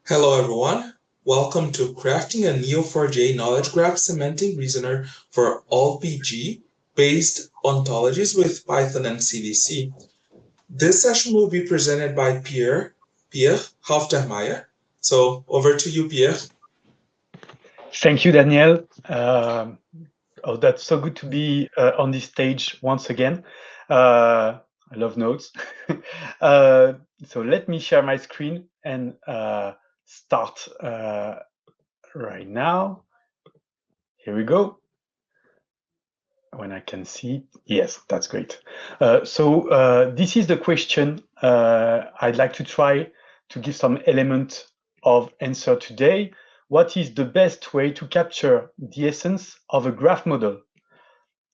Hello everyone, welcome to Crafting a Neo4j Knowledge Graph Semantic Reasoner for LPG-Based Ontologies with Python and CDC. This session will be presented by Pierre Halftermeyer. So over to you, Pierre. Thank you, Daniel. That's so good to be on this stage once again. I love notes. So let me share my screen and start right now. Here we go. When I can see, yes, that's great. So this is the question I'd like to try to give some element of answer today. What is the best way to capture the essence of a graph model?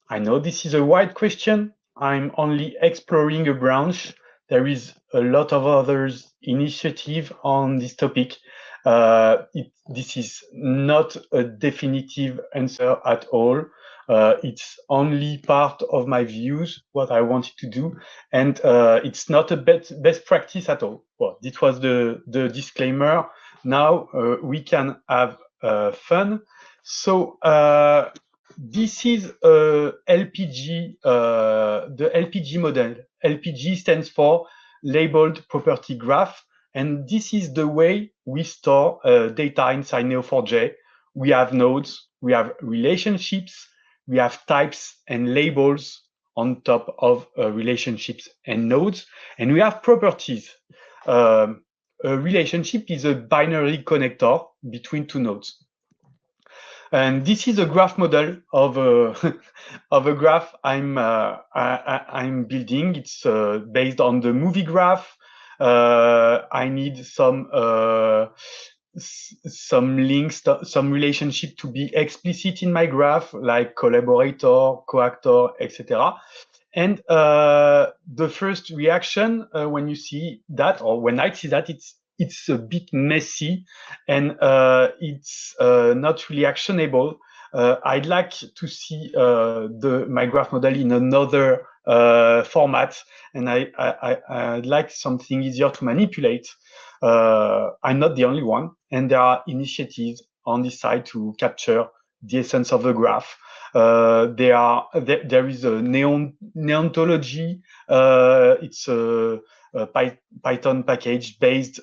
I know this is a wide question. I'm only exploring a branch. There is a lot of others initiative on this topic. This is not a definitive answer at all. It's only part of my views, what I wanted to do, and it's not a best practice at all. Well, this was the disclaimer. Now we can have fun. So this is LPG, the LPG model. LPG stands for Labeled Property Graph, and this is the way we store data inside Neo4j. We have nodes, we have relationships, we have types and labels on top of relationships and nodes, and we have properties. A relationship is a binary connector between two nodes. And this is a graph model of a of a graph I'm building. It's based on the movie graph. I need some links, some relationship to be explicit in my graph, like collaborator, coactor, etc. And the first reaction when you see that, or when I see that, it's a bit messy and it's not really actionable. I'd like to see my graph model in another format, and I'd like something easier to manipulate. I'm not the only one, and there are initiatives on this side to capture the essence of the graph. There is a Neontology. It's a Python package based.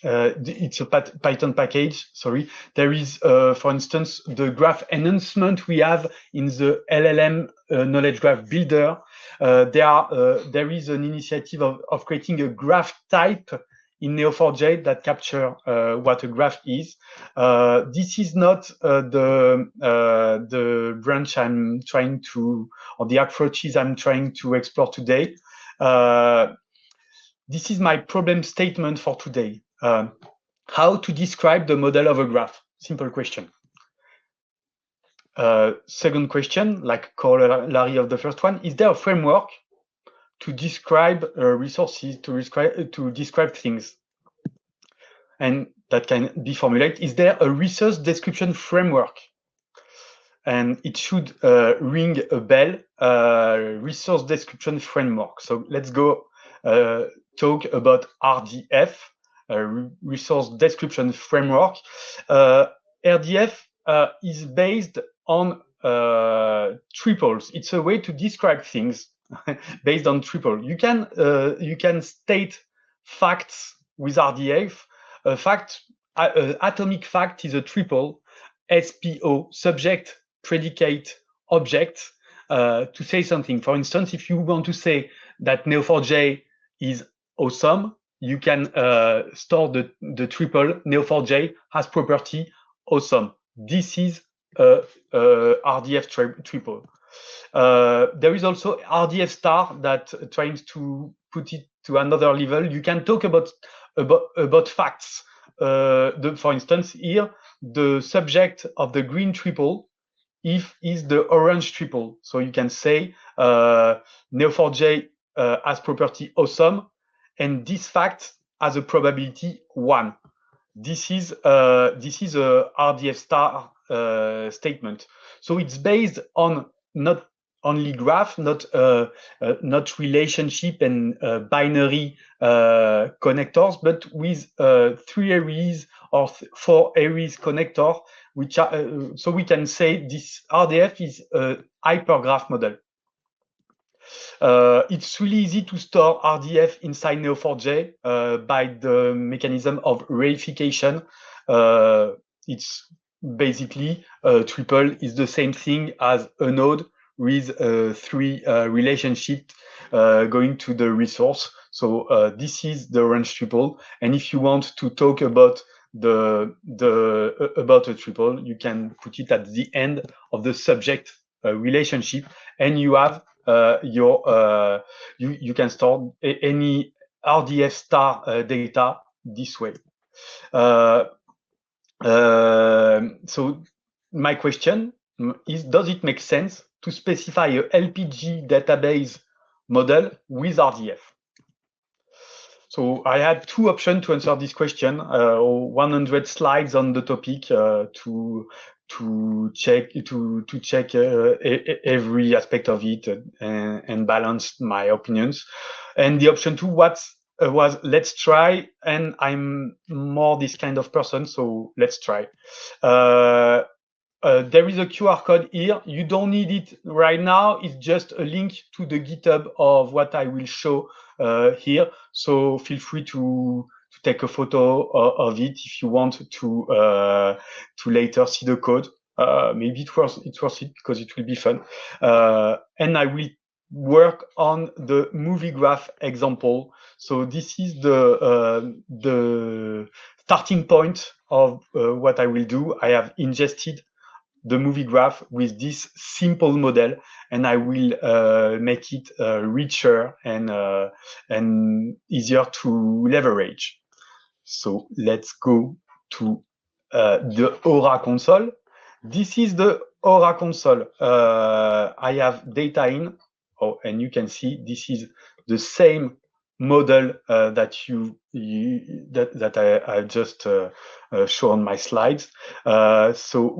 It's a Python package. Sorry, there is, for instance, the graph enhancement we have in the LLM knowledge graph builder. There is an initiative of creating a graph type in Neo4j that capture what a graph is. This is not the branch I'm trying to, or the approaches I'm trying to explore today. This is my problem statement for today. How to describe the model of a graph? Simple question. Second question, like corollary of the first one, is there a framework to describe resources, to describe things? And that can be formulated. Is there a resource description framework? And it should ring a bell, resource description framework. So let's go talk about RDF, resource description framework. RDF is based on triples. It's a way to describe things based on triple. You can state facts with RDF. Atomic fact is a triple. SPO, subject, predicate, object, to say something. For instance, if you want to say that Neo4j is awesome, you can store the triple Neo4j has property awesome. This is RDF triple. There is also RDF star that tries to put it to another level. You can talk about facts. For instance, here the subject of the green triple is the orange triple. So you can say Neo4j has property awesome, and this fact has a probability 1. This is a RDF star statement. So it's based on not only graph, not relationship and binary connectors, but with 3 arrays or 4 arrays connector, which are so we can say this RDF is a hypergraph model. It's really easy to store RDF inside Neo4j by the mechanism of reification. It's basically triple is the same thing as a node with 3 relationships going to the resource. So this is the range triple. And if you want to talk about about a triple, you can put it at the end of the subject relationship, and you have you can store any RDF star data this way. So my question is, does it make sense to specify a LPG database model with RDF? So I had 2 options to answer this question, 100 slides on the topic to check every aspect of it and balance my opinions. And the option 2 was let's try, and I'm more this kind of person, so let's try. There is a QR code here. You don't need it right now. It's just a link to the GitHub of what I will show here. So feel free to take a photo of it if you want to later see the code. Maybe it's worth it because it will be fun. And I will work on the movie graph example. So this is the starting point of what I will do. I have ingested the movie graph with this simple model, and I will make it richer and easier to leverage. So let's go to the Aura console. This is the Aura console. I have data in, and you can see this is the same model that I just shown my slides. So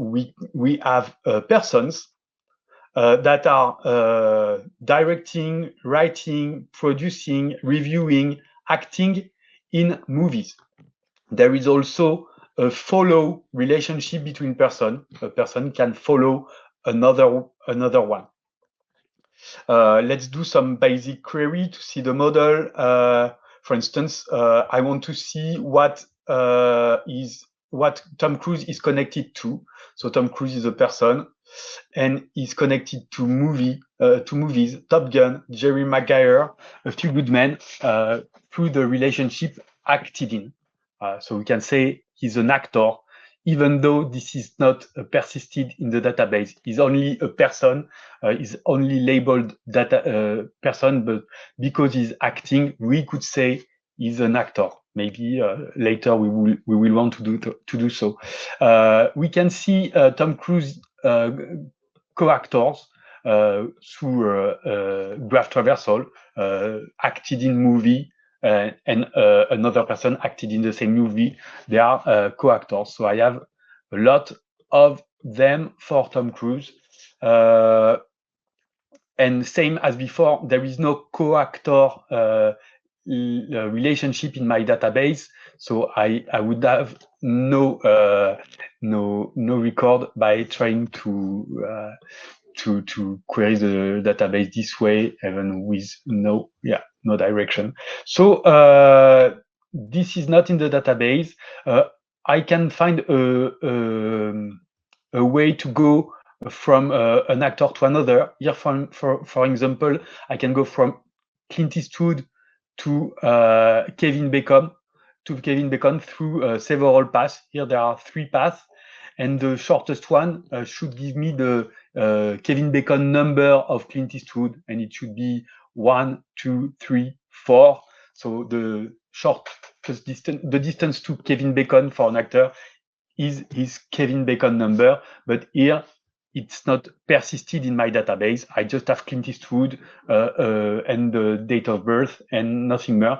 we have persons that are directing, writing, producing, reviewing, acting in movies. There is also a follow relationship between person. A person can follow another one. Let's do some basic query to see the model. For instance, I want to see what Tom Cruise is connected to. So Tom Cruise is a person and is connected to movies, Top Gun, Jerry Maguire, A Few Good Men, through the relationship acted in. So we can say he's an actor, even though this is not persisted in the database. He's only a person, is only labeled data person, but because he's acting, we could say he's an actor. Maybe later we will want to do so. We can see Tom Cruise co-actors through graph traversal, acted in movie, and another person acted in the same movie. They are co-actors. So I have a lot of them for Tom Cruise. And same as before, there is no co-actor relationship in my database. So I would have no record by trying to query the database this way, even with no direction. So this is not in the database. I can find a way to go from an actor to another. Here, for example, I can go from Clint Eastwood to Kevin Bacon through several paths. Here there are 3 paths, and the shortest one should give me the Kevin Bacon number of Clint Eastwood, and it should be 1, 2, 3, 4. So the shortest distance, the distance to Kevin Bacon for an actor is his Kevin Bacon number, but here it's not persisted in my database. I just have Clint Eastwood and the date of birth and nothing more.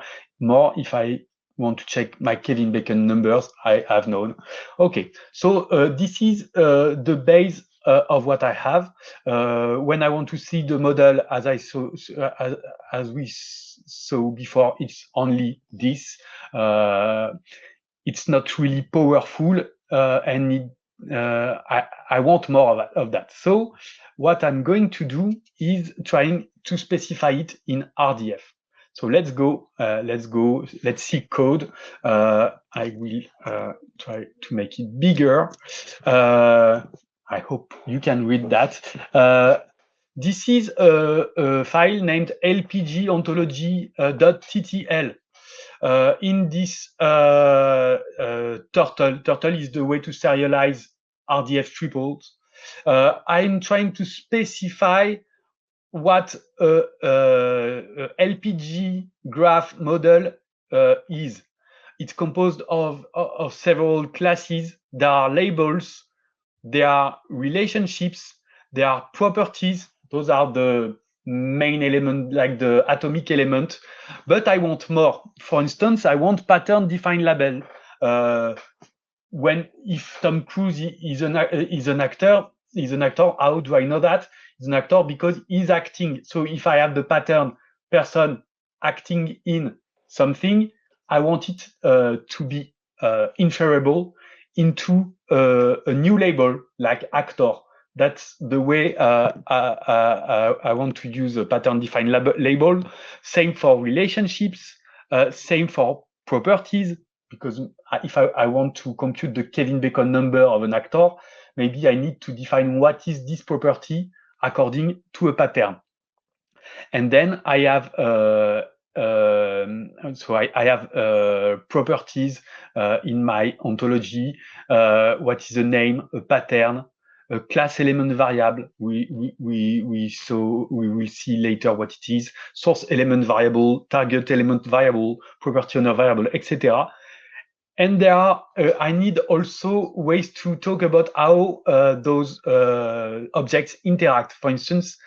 If I want to check my Kevin Bacon numbers, I have none. Okay, so this is the base of what I have. When I want to see the model as I saw, as we saw before, it's only this. It's not really powerful, and I want more of that. So what I'm going to do is trying to specify it in RDF. So let's see code. I will try to make it bigger. I hope you can read that. This is a file named LPG ontology.ttl. In this turtle is the way to serialize RDF triples. I'm trying to specify what LPG graph model is. It's composed of several classes. There are labels, there are relationships, there are properties. Those are the main element, like the atomic element. But I want more. For instance, I want pattern-defined label. If Tom Cruise is an actor, how do I know that? He's an actor because he's acting. So if I have the pattern person acting in something, I want it to be inferable into a new label like actor. That's the way I want to use a pattern-defined label. Same for relationships, same for properties, because if I want to compute the Kevin Bacon number of an actor, maybe I need to define what is this property according to a pattern. And then I have properties in my ontology. What is a name, a pattern, a class element variable. We will see later what it is. Source element variable, target element variable, property owner variable, etc. And there are, I need also ways to talk about how those objects interact. For instance,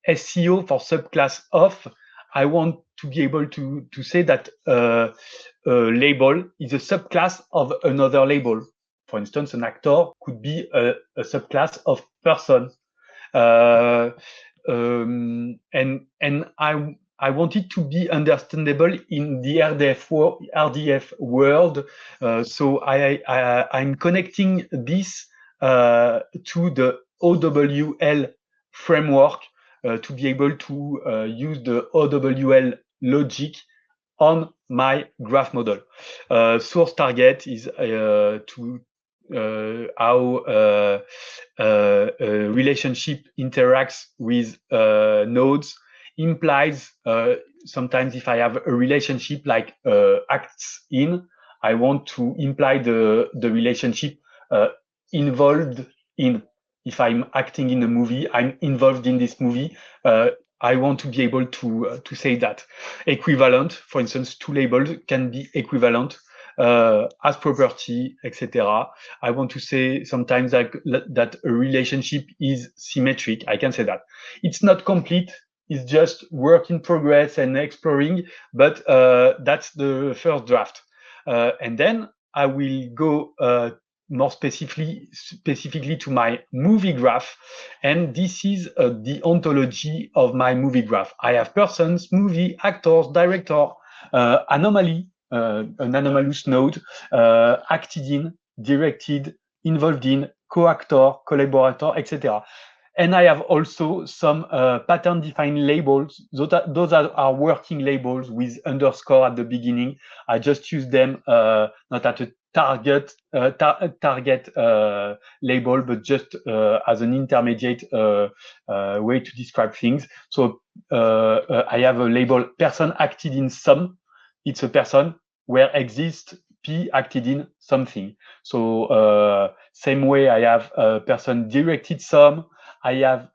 SEO for subclass of, I want to be able to say that a label is a subclass of another label. For instance, an actor could be a subclass of person. And I want it to be understandable in the RDF world. So I'm connecting this to the OWL framework to be able to use the OWL logic on my graph model. Source target is to how a relationship interacts with nodes. Implies sometimes if I have a relationship like acts in, I want to imply the relationship involved in. If I'm acting in a movie, I'm involved in this movie. I want to be able to say that. Equivalent, for instance, two labels can be equivalent as property, etc. I want to say sometimes that a relationship is symmetric. I can say that. It's not complete. It's just work in progress and exploring, but that's the first draft. And then I will go more specifically to my movie graph. And this is the ontology of my movie graph. I have persons, movie, actors, director, anomaly, an anomalous node, acted in, directed, involved in, co-actor, collaborator, etc. And I have also some pattern-defined labels. Those are working labels with underscore at the beginning. I just use them not at a target label, but just as an intermediate way to describe things. So I have a label person acted in some. It's a person where exists P acted in something. So same way I have a person directed some. I have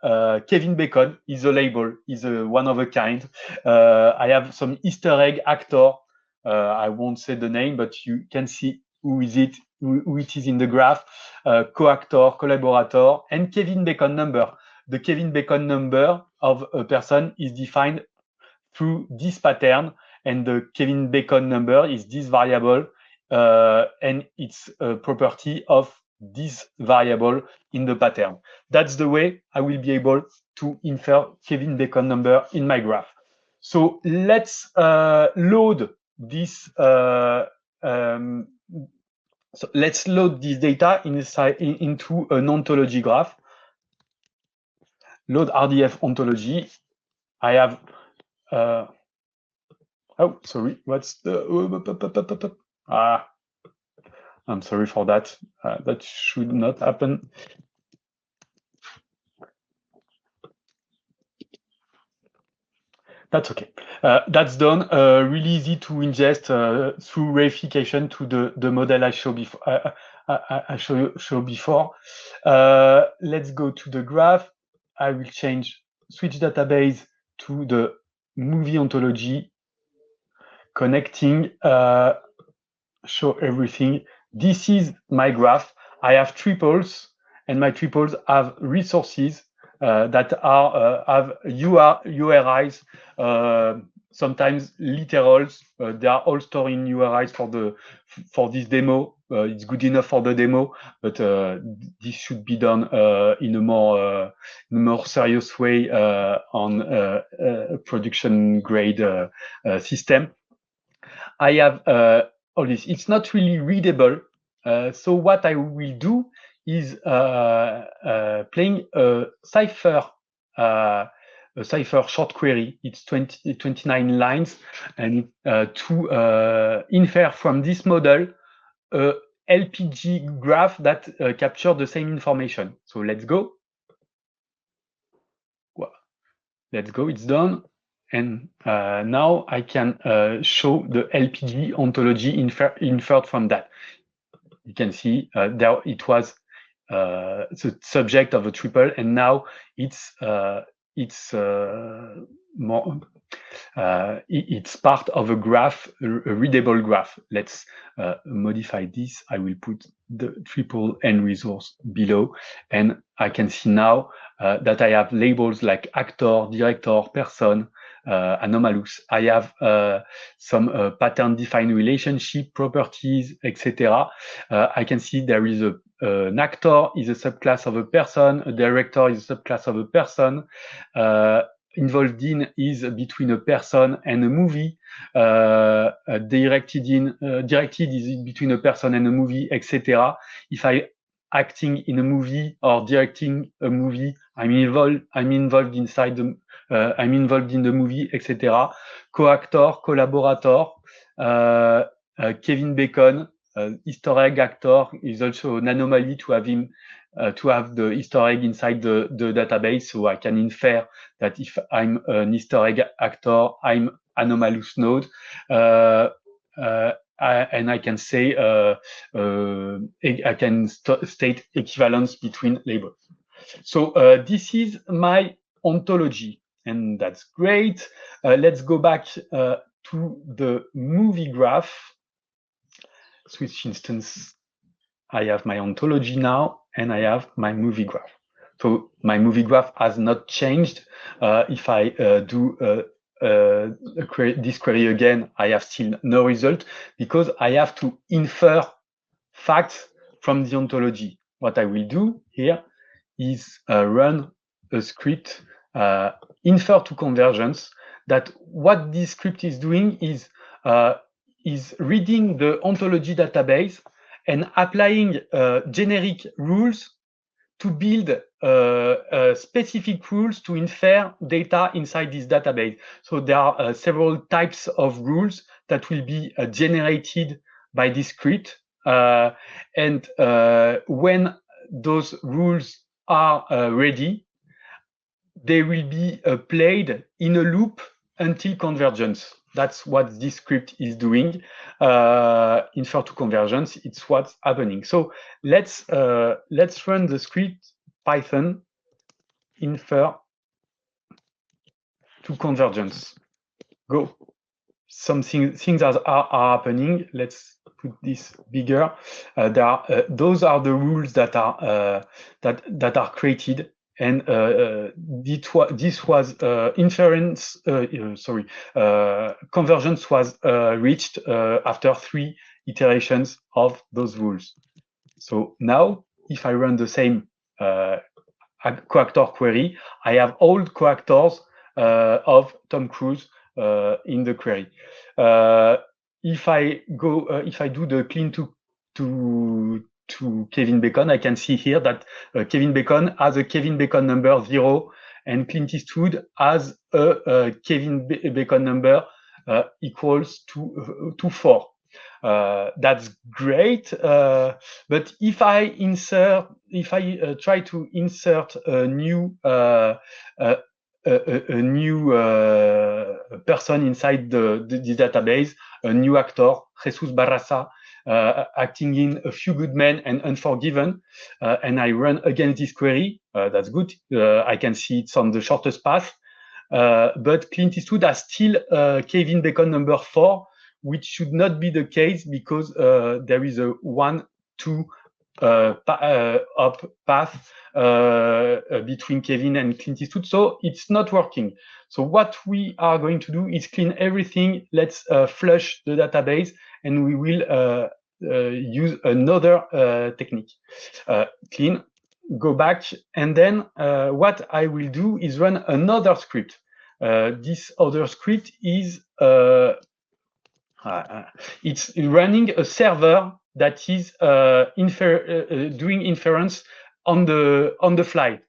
Kevin Bacon is a label, is a one of a kind. I have some Easter egg actor. I won't say the name, but you can see who it is in the graph. Co-actor, collaborator, and Kevin Bacon number. The Kevin Bacon number of a person is defined through this pattern, and the Kevin Bacon number is this variable, and it's a property of this variable in the pattern. That's the way I will be able to infer Kevin Bacon number in my graph. So let's load this. So let's load this data into an ontology graph. Load RDF ontology. I have. Oh, sorry. What's the? I'm sorry for that. That should not happen. That's okay. That's done. Really easy to ingest through reification to the model I showed before. I show before. Let's go to the graph. I will change switch database to the movie ontology, connecting, show everything. This is my graph. I have triples, and my triples have resources that are have URIs, sometimes literals. They are all stored in URIs for this demo. It's good enough for the demo, but this should be done in a more serious way on a production grade system. I have all this. It's not really readable. So what I will do is playing a Cypher short query. It's 29 lines, and to infer from this model a LPG graph that captures the same information. So let's go. Well, let's go. It's done. And now I can show the LPG ontology inferred from that. You can see there it was the subject of a triple, and now it's part of a graph, a readable graph. Let's modify this. I will put the triple n resource below, and I can see now that I have labels like actor, director, person, anomalous. I have some pattern-defined relationship properties, etc. I can see there is an actor is a subclass of a person, a director is a subclass of a person, involved in is between a person and a movie, directed is between a person and a movie, etc. If I acting in a movie or directing a movie, I'm involved inside the I'm involved in the movie, etc. Co-actor, collaborator, Kevin Bacon, Easter egg actor is also an anomaly to have him to have the Easter egg inside the database, so I can infer that if I'm an Easter egg actor, I'm anomalous node. And I can say I can state equivalence between labels. So this is my ontology, and that's great. Let's go back to the movie graph. Switch instance. I have my ontology now, and I have my movie graph. So my movie graph has not changed. If I do this query again, I have still no result because I have to infer facts from the ontology. What I will do here is run a script, infer to convergence, that what this script is doing is reading the ontology database and applying generic rules to build specific rules to infer data inside this database. So there are several types of rules that will be generated by this script. And when those rules are ready, they will be played in a loop until convergence. That's what this script is doing. Infer to convergence, it's what's happening. So let's run the script Python infer to convergence. Go. Things are happening. Let's put this bigger. Those are the rules that are that are created. And this was inference. Convergence was reached after 3 iterations of those rules. So now if I run the same coactor query, I have all coactors of Tom Cruise in the query. If I do the clean to Kevin Bacon, I can see here that Kevin Bacon has a Kevin Bacon number 0, and Clint Eastwood has a Kevin Bacon number equals to 4. That's great, but if I try to insert a new person inside the database, a new actor, Jesus Barraza, acting in A Few Good Men and Unforgiven, and I run against this query, that's good. I can see it's on the shortest path, but Clint Eastwood has still Kevin Bacon number 4, which should not be the case because there is a 1-2 up path between Kevin and Clint Eastwood, so it's not working. So what we are going to do is clean everything. Let's flush the database, and we will use another technique. Clean, go back, and then what I will do is run another script. This other script is it's running a server that is doing inference on the fly.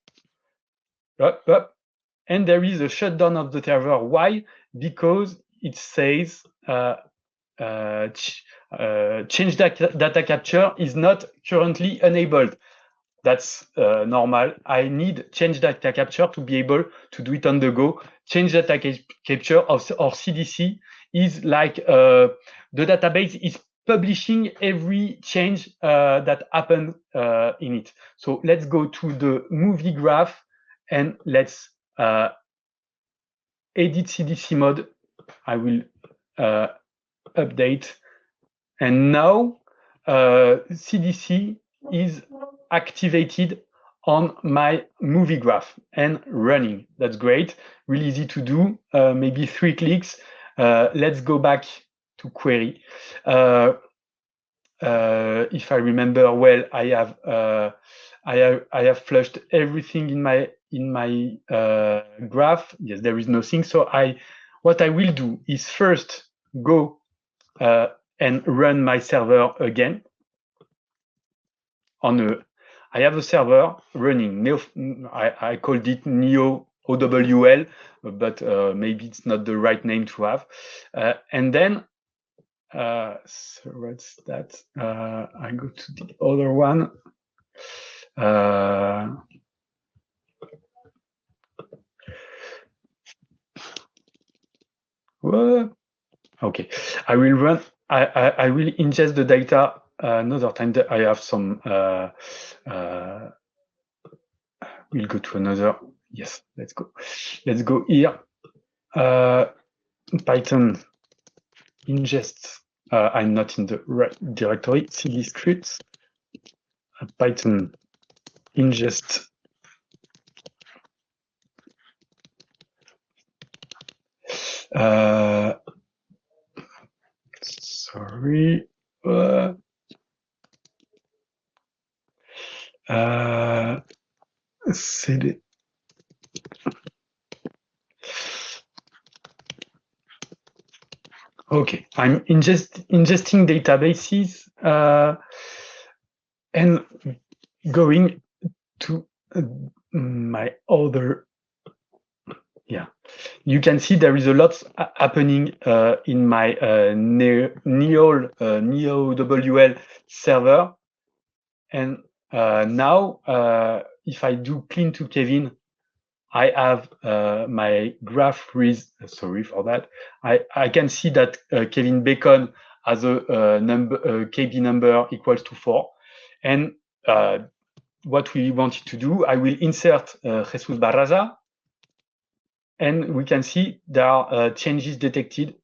And there is a shutdown of the server. Why? Because it says change data capture is not currently enabled. That's normal. I need change data capture to be able to do it on the go. Change data capture or CDC is like the database is publishing every change that happened in it. So let's go to the movie graph and let's edit CDC mode. I will update, and now CDC is activated on my movie graph and running. That's great, really easy to do, maybe 3 clicks. Let's go back to query. If I remember well, I have flushed everything in my graph. Yes, there is nothing. So what I will do is first go and run my server again. I have a server running. I called it Neo4j, but maybe it's not the right name to have. And then, so what's that? I go to the other one. Okay, I will run. I will ingest the data another time. That I have some. We'll go to another. Yes, let's go. Let's go here. Python ingest. I'm not in the right directory. CD scripts. Python ingest. Sorry. CD. Okay, I'm ingesting databases and going to my other. Yeah, you can see there is a lot happening in my Neo4j server, and now if I do clean to Kevin, I have my graph with. Sorry for that. I can see that Kevin Bacon has a KB number equals to 4, and what we wanted to do, I will insert Jesus Barraza. And we can see there are changes detected,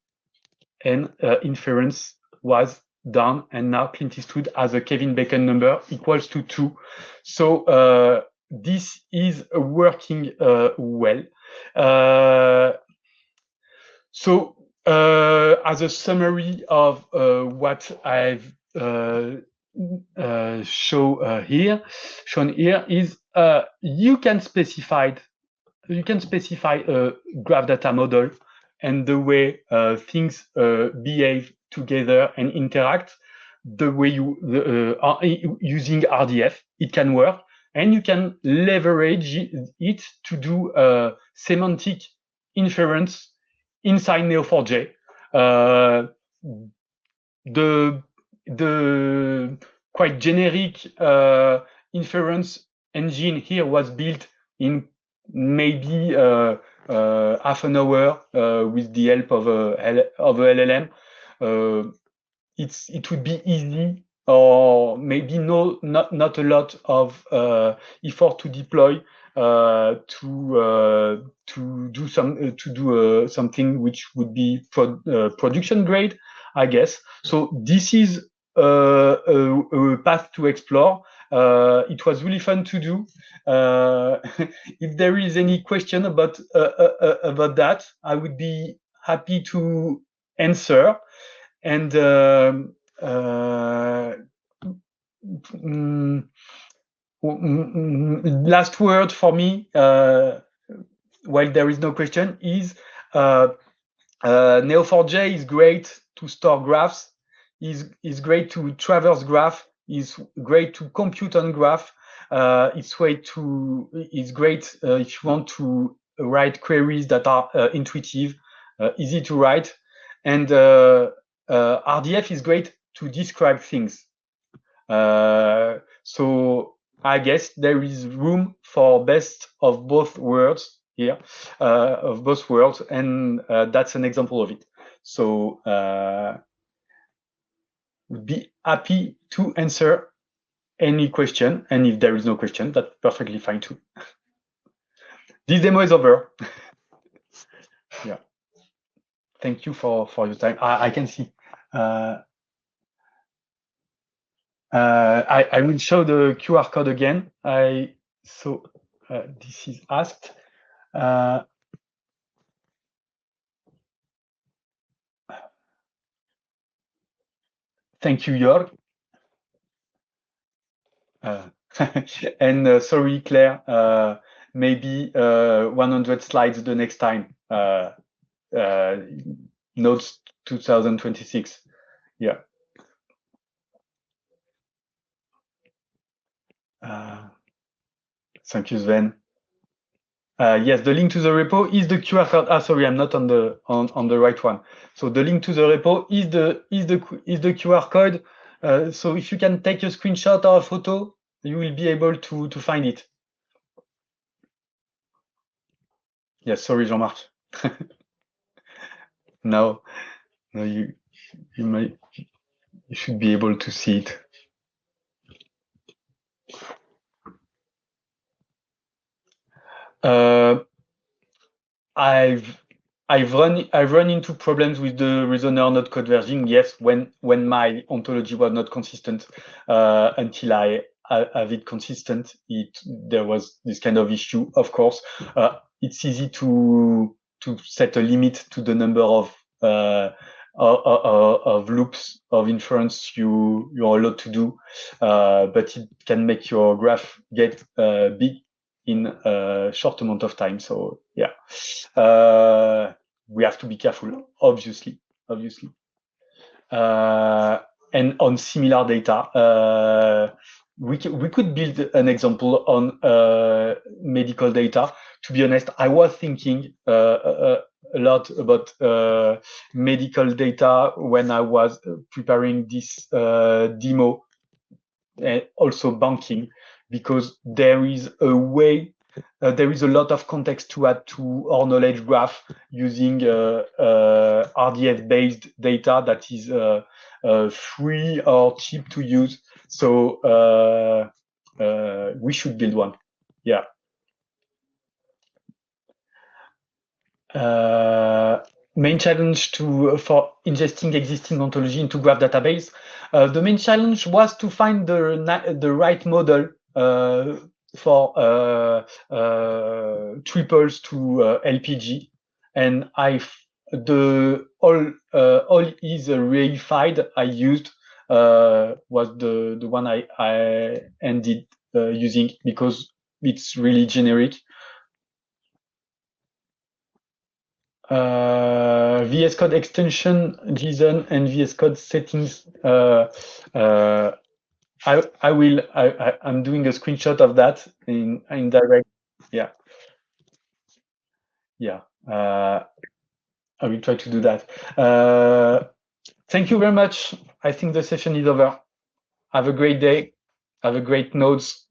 and inference was done. And now Clint Eastwood has a Kevin Bacon number equals to 2. So this is working well. So as a summary of what I've shown here is you can specify a graph data model and the way things behave together and interact. The way you using RDF, it can work, and you can leverage it to do semantic inference inside Neo4j. The quite generic inference engine here was built in maybe half an hour with the help of a LLM. It would be easy, or maybe not a lot of effort to deploy to do something which would be production grade, I guess. So this is a path to explore. It was really fun to do. If there is any question about that, I would be happy to answer. And last word for me, while there is no question, is Neo4j is great to store graphs, is great to traverse graph, is great to compute on graph. It's great if you want to write queries that are intuitive, easy to write, and RDF is great to describe things. So I guess there is room for best of both worlds here, and that's an example of it. So would be happy to answer any question, and if there is no question, that's perfectly fine too. This demo is over. Yeah. Thank you for your time. I can see. I will show the QR code again. So this is asked. Thank you, Jörg. And sorry, Claire, maybe 100 slides the next time. Notes 2026. Yeah. Thank you, Sven. Yes, the link to the repo is the QR code. Sorry, I'm not on the right one. So the link to the repo is the QR code. So if you can take a screenshot or a photo, you will be able to find it. Yes, sorry, Jean-Marc. No, you should be able to see it. I've run into problems with the reasoner not converging. Yes, when my ontology was not consistent, until I have it consistent, there was this kind of issue. Of course, it's easy to set a limit to the number of loops of inference you're allowed to do, but it can make your graph get big in a short amount of time. So yeah, we have to be careful, obviously. And on similar data, we could build an example on medical data. To be honest, I was thinking a lot about medical data when I was preparing this demo, and also banking, because there is a way, there is a lot of context to add to our knowledge graph using RDF-based data that is free or cheap to use. So we should build one. Yeah. Main challenge for ingesting existing ontology into graph database. The main challenge was to find the right model for triples to LPG, and all is reified. I used was the one I ended using because it's really generic. VS Code extension, JSON, and VS Code settings. I'm doing a screenshot of that in direct. Yeah. Yeah. I will try to do that. Thank you very much. I think the session is over. Have a great day. Have a great nodes.